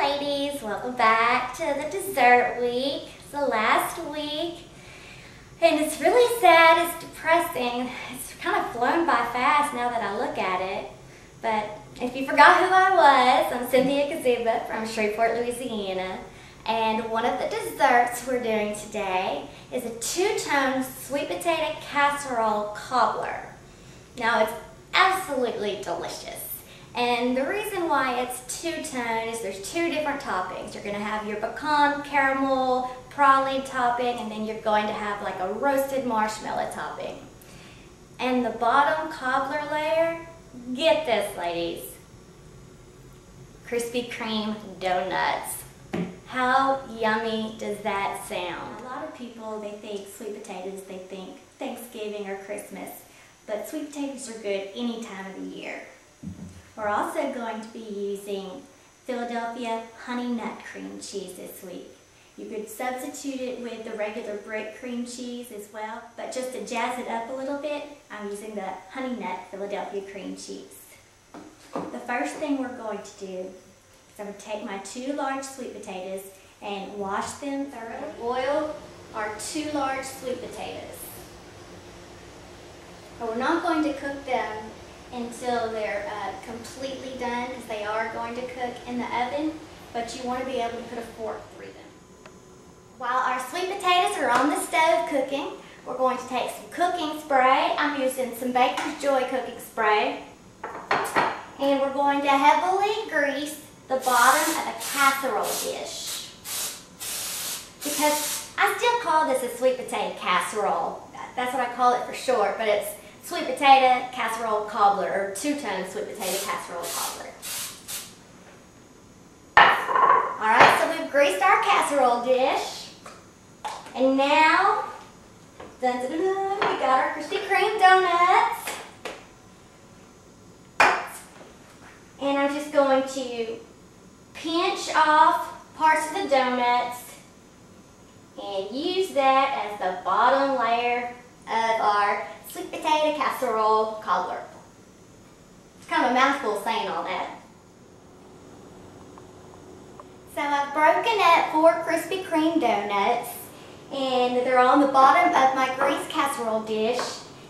ladies, welcome back to the dessert week. It's the last week and it's really sad, it's depressing. It's kind of flown by fast now that I look at it. But if you forgot who I was, I'm Cynthia Kazuba from Shreveport, Louisiana. And one of the desserts we're doing today is a two-tone sweet potato casserole cobbler. Now it's absolutely delicious. And the reason why it's two-tone is there's two different toppings. You're going to have your pecan, caramel, praline topping, and then you're going to have like a roasted marshmallow topping. And the bottom cobbler layer, get this ladies, Krispy Kreme donuts. How yummy does that sound? A lot of people, they think sweet potatoes, they think Thanksgiving or Christmas, but sweet potatoes are good any time of the year. We're also going to be using Philadelphia honey nut cream cheese this week. You could substitute it with the regular brick cream cheese as well, but just to jazz it up a little bit, I'm using the honey nut Philadelphia cream cheese. The first thing we're going to do is I'm going to take my 2 large sweet potatoes and wash them thoroughly. Boil our 2 large sweet potatoes. But we're not going to cook them until they're completely done, because they are going to cook in the oven, but you want to be able to put a fork through them. While our sweet potatoes are on the stove cooking, we're going to take some cooking spray. I'm using some Baker's Joy cooking spray. And we're going to heavily grease the bottom of a casserole dish. Because I still call this a sweet potato casserole. That's what I call it for short, but it's sweet potato casserole cobbler, or two-tone sweet potato casserole cobbler. Alright, so we've greased our casserole dish. And now, dun, dun, dun, dun, we got our Krispy Kreme donuts. And I'm just going to pinch off parts of the donuts and use that as the bottom layer of our sweet potato casserole cobbler. It's kind of a mouthful saying all that. So I've broken up 4 Krispy Kreme donuts, and they're on the bottom of my greased casserole dish,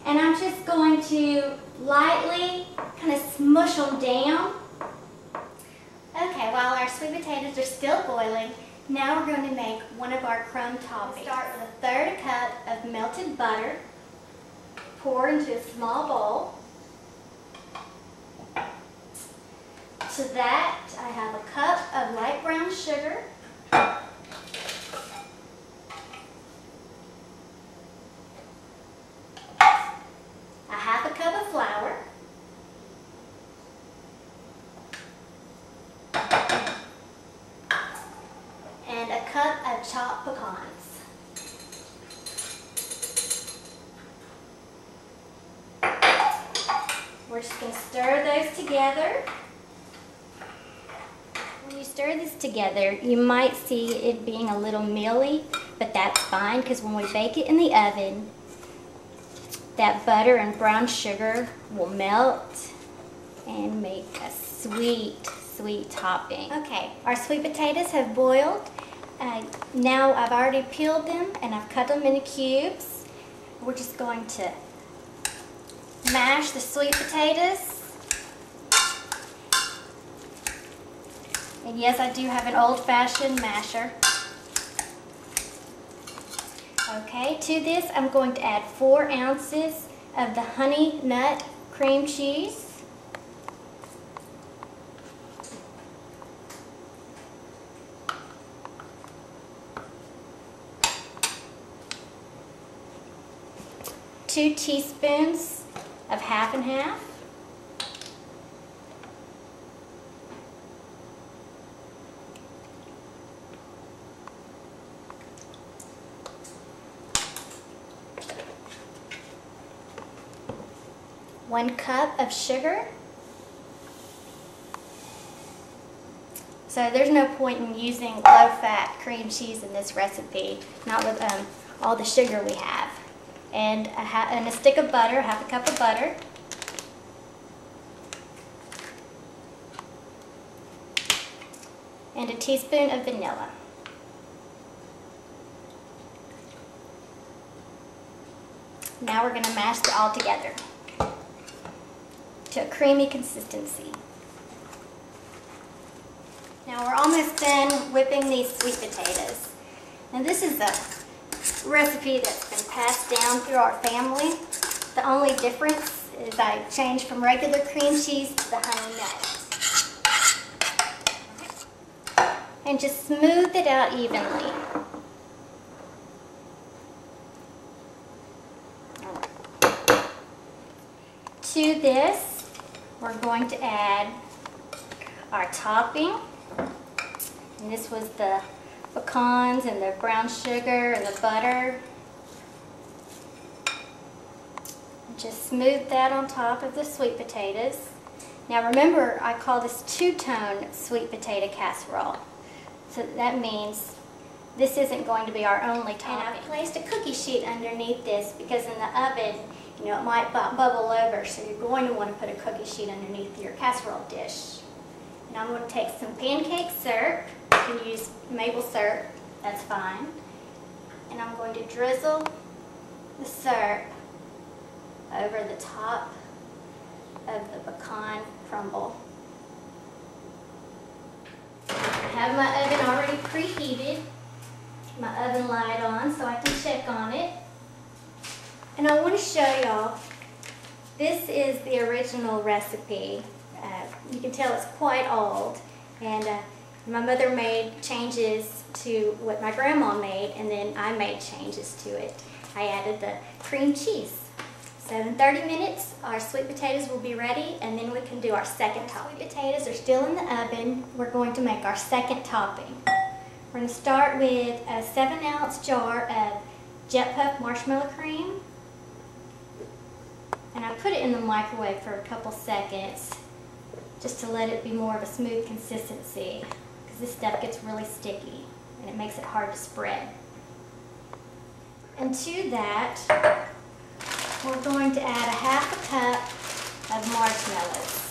and I'm just going to lightly kind of smush them down. Okay, while our sweet potatoes are still boiling, now we're going to make one of our crumb toppings. Start with 1/3 cup of melted butter. Pour into a small bowl. To that, I have a cup of light brown sugar. A 1/2 cup of flour. And a cup of chopped pecans. We're just going to stir those together. When you stir this together, you might see it being a little mealy, but that's fine, because when we bake it in the oven, that butter and brown sugar will melt and make a sweet, sweet topping. Okay, our sweet potatoes have boiled. Now I've already peeled them and I've cut them into cubes. We're just going to mash the sweet potatoes. And yes, I do have an old-fashioned masher. Okay, to this I'm going to add 4 ounces of the honey nut cream cheese. Two teaspoons of 1/2 and 1/2. One cup of sugar. So there's no point in using low-fat cream cheese in this recipe, not with all the sugar we have. And a stick of butter, 1/2 cup of butter. and a teaspoon of vanilla. Now we're going to mash it all together to a creamy consistency. Now we're almost done whipping these sweet potatoes. And this is a recipe that's been passed down through our family. The only difference is I changed from regular cream cheese to the honey nut. And just smooth it out evenly. To this, we're going to add our topping. And this was the pecans and the brown sugar and the butter. Just smooth that on top of the sweet potatoes. Now remember, I call this two-tone sweet potato casserole. So that means this isn't going to be our only topping. And I've placed a cookie sheet underneath this because in the oven, you know, it might bubble over, so you're going to want to put a cookie sheet underneath your casserole dish. And I'm going to take some pancake syrup. You can use maple syrup, that's fine. And I'm going to drizzle the syrup over the top of the pecan crumble. I have my oven already preheated, my oven light on so I can check on it. And I want to show y'all, this is the original recipe. You can tell it's quite old, and my mother made changes to what my grandma made, and then I made changes to it. I added the cream cheese. So in 30 minutes, our sweet potatoes will be ready, and then we can do our second topping. Sweet potatoes are still in the oven. We're going to make our second topping. We're going to start with a 7-ounce jar of Jet Puff marshmallow cream. And I put it in the microwave for a couple seconds just to let it be more of a smooth consistency, because this stuff gets really sticky and it makes it hard to spread. And to that, we're going to add a half a cup of marshmallows.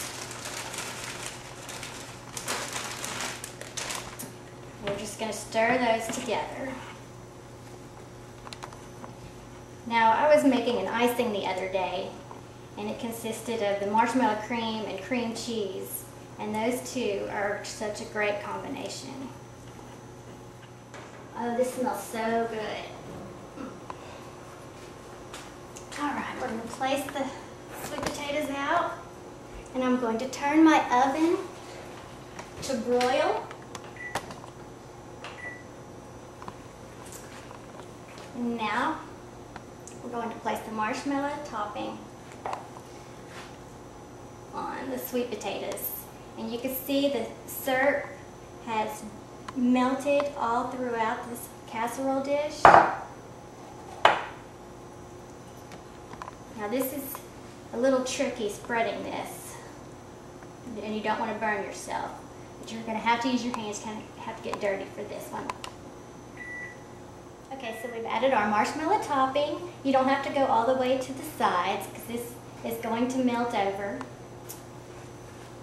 We're just going to stir those together. Now, I was making an icing the other day, and it consisted of the marshmallow cream and cream cheese, and those two are such a great combination. Oh, this smells so good. Alright, we're going to place the sweet potatoes out, and I'm going to turn my oven to broil. And now, we're going to place the marshmallow topping on the sweet potatoes. And you can see the syrup has melted all throughout this casserole dish. Now this is a little tricky spreading this, and you don't want to burn yourself, but you're going to have to use your hands, kind of have to get dirty for this one. Okay, so we've added our marshmallow topping. You don't have to go all the way to the sides because this is going to melt over.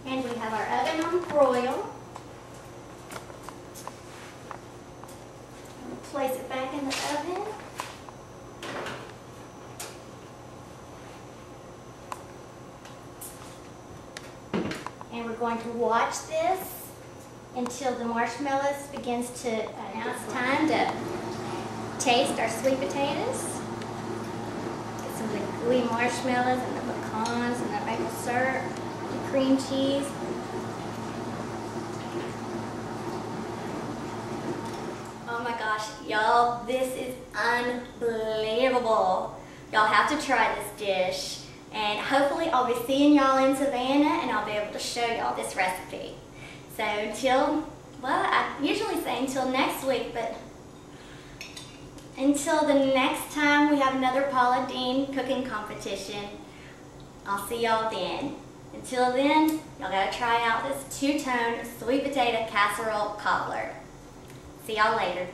And we have our oven on broil. We'll place it back in the oven. And we're going to watch this until the marshmallows begins to, now it's time to taste our sweet potatoes. Get some of the gooey marshmallows and the pecans and the maple syrup, the cream cheese. Oh my gosh, y'all, this is unbelievable. Y'all have to try this dish. And hopefully I'll be seeing y'all in Savannah and I'll be able to show y'all this recipe. So until, well, I usually say until next week, but until the next time we have another Paula Deen cooking competition, I'll see y'all then. Until then, y'all gotta try out this two-tone sweet potato casserole cobbler. See y'all later.